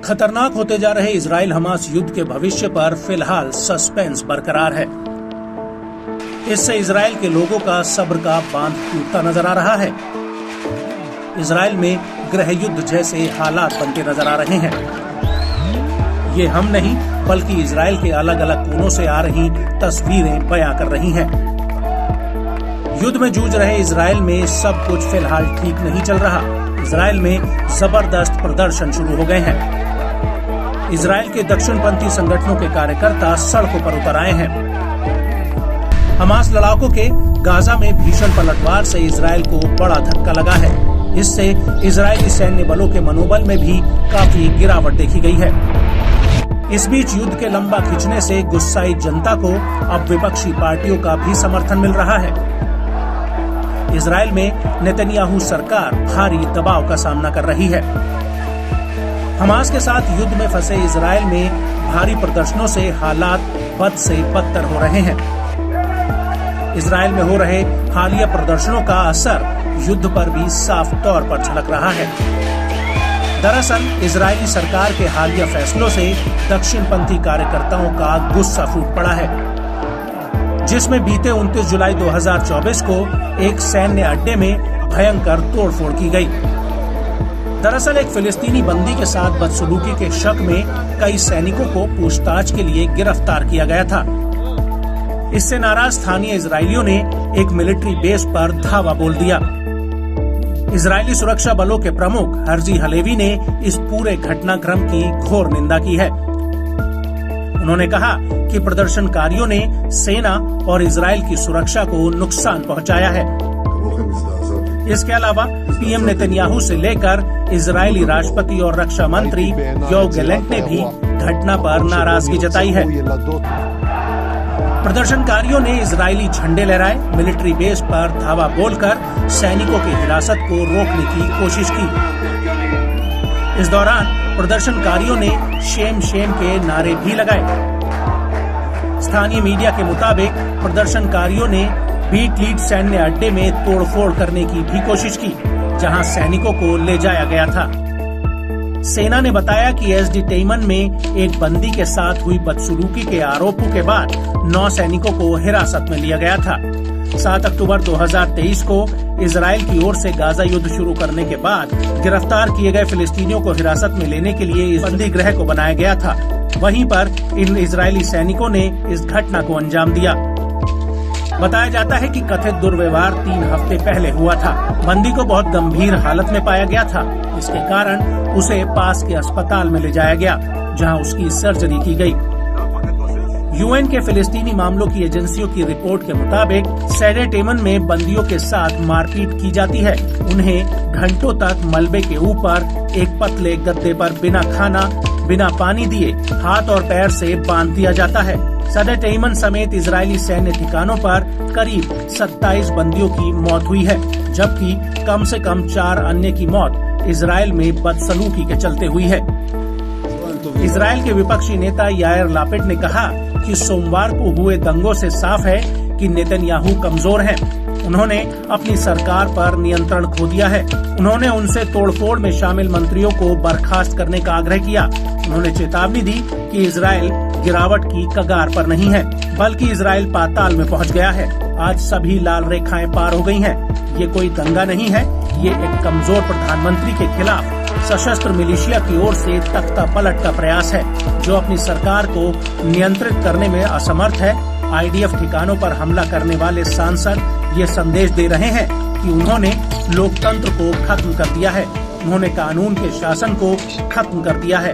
खतरनाक होते जा रहे इजराइल हमास युद्ध के भविष्य पर फिलहाल सस्पेंस बरकरार है। इससे इजराइल के लोगों का सब्र का बांध टूटता नजर आ रहा है। इजराइल में गृह युद्ध जैसे हालात बनते नजर आ रहे हैं। ये हम नहीं बल्कि इजराइल के अलग अलग कोनों से आ रही तस्वीरें बयां कर रही हैं। युद्ध में जूझ रहे इजराइल में सब कुछ फिलहाल ठीक नहीं चल रहा। इजराइल में जबरदस्त प्रदर्शन शुरू हो गए हैं। इजराइल के दक्षिणपंथी संगठनों के कार्यकर्ता सड़कों पर उतर आए हैं। हमास लड़ाकों के गाजा में भीषण पलटवार से इजराइल को बड़ा धक्का लगा है। इससे इजरायली सैन्य बलों के मनोबल में भी काफी गिरावट देखी गई है। इस बीच युद्ध के लंबा खिंचने से गुस्साई जनता को अब विपक्षी पार्टियों का भी समर्थन मिल रहा है। इजराइल में नेतन्याहू सरकार भारी दबाव का सामना कर रही है। हमास के साथ युद्ध में फंसे इजराइल में भारी प्रदर्शनों से हालात बद से बदतर हो रहे हैं। इजराइल में हो रहे हालिया प्रदर्शनों का असर युद्ध पर भी साफ तौर पर झलक रहा है। दरअसल इजरायली सरकार के हालिया फैसलों से दक्षिणपंथी कार्यकर्ताओं का गुस्सा फूट पड़ा है, जिसमें बीते 29 जुलाई 2024 को एक सैन्य अड्डे में भयंकर तोड़फोड़ की गई। दरअसल एक फिलिस्तीनी बंदी के साथ बदसलूकी के शक में कई सैनिकों को पूछताछ के लिए गिरफ्तार किया गया था। इससे नाराज स्थानीय इजरायलियों ने एक मिलिट्री बेस पर धावा बोल दिया। इजरायली सुरक्षा बलों के प्रमुख हर्जी हलेवी ने इस पूरे घटनाक्रम की घोर निंदा की है। उन्होंने कहा कि प्रदर्शनकारियों ने सेना और इजराइल की सुरक्षा को नुकसान पहुंचाया है। इसके अलावा पीएम नेतन्याहू से लेकर इजरायली राष्ट्रपति और रक्षा मंत्री योव गैलेंट ने भी घटना पर नाराजगी जताई है। प्रदर्शनकारियों ने इजरायली झंडे लहराए, मिलिट्री बेस पर धावा बोलकर सैनिकों की हिरासत को रोकने की कोशिश की। इस दौरान प्रदर्शनकारियों ने शेम शेम के नारे भी लगाए। स्थानीय मीडिया के मुताबिक प्रदर्शनकारियों ने बीट लीड सैन्य अड्डे में तोड़फोड़ करने की भी कोशिश की, जहां सैनिकों को ले जाया गया था। सेना ने बताया कि एसडी टेमन में एक बंदी के साथ हुई बदसलूकी के आरोपों के बाद 9 सैनिकों को हिरासत में लिया गया था। 7 अक्टूबर 2023 को इजराइल की ओर से गाजा युद्ध शुरू करने के बाद गिरफ्तार किए गए फिलिस्तीनियों को हिरासत में लेने के लिए इस बंदी गृह को बनाया गया था। वहीं पर इन इजरायली सैनिकों ने इस घटना को अंजाम दिया। बताया जाता है कि कथित दुर्व्यवहार 3 हफ्ते पहले हुआ था। बंदी को बहुत गंभीर हालत में पाया गया था। इसके कारण उसे पास के अस्पताल में ले जाया गया, जहां उसकी सर्जरी की गई। यूएन के फिलिस्तीनी मामलों की एजेंसियों की रिपोर्ट के मुताबिक सैडे टेमन में बंदियों के साथ मारपीट की जाती है। उन्हें घंटों तक मलबे के ऊपर एक पतले गद्दे पर बिना खाना बिना पानी दिए हाथ और पैर से बांध दिया जाता है। सैडे टेमन समेत इजरायली सैन्य ठिकानों पर करीब 27 बंदियों की मौत हुई है, जबकि कम से कम 4 अन्य की मौत इजराइल में बदसलूकी के चलते हुई है। इजराइल के विपक्षी नेता यायर लापिड ने कहा कि सोमवार को हुए दंगों से साफ है कि नेतन्याहू कमजोर हैं। उन्होंने अपनी सरकार पर नियंत्रण खो दिया है। उन्होंने उनसे तोड़फोड़ में शामिल मंत्रियों को बर्खास्त करने का आग्रह किया। उन्होंने चेतावनी दी कि इजराइल गिरावट की कगार पर नहीं है, बल्कि इजराइल पाताल में पहुंच गया है। आज सभी लाल रेखाएं पार हो गई हैं। ये कोई दंगा नहीं है, ये एक कमजोर प्रधानमंत्री के खिलाफ सशस्त्र मिलिशिया की ओर से तख्ता पलट का प्रयास है, जो अपनी सरकार को नियंत्रित करने में असमर्थ है। आईडीएफ ठिकानों पर हमला करने वाले सांसद ये संदेश दे रहे हैं कि उन्होंने लोकतंत्र को खत्म कर दिया है, उन्होंने कानून के शासन को खत्म कर दिया है।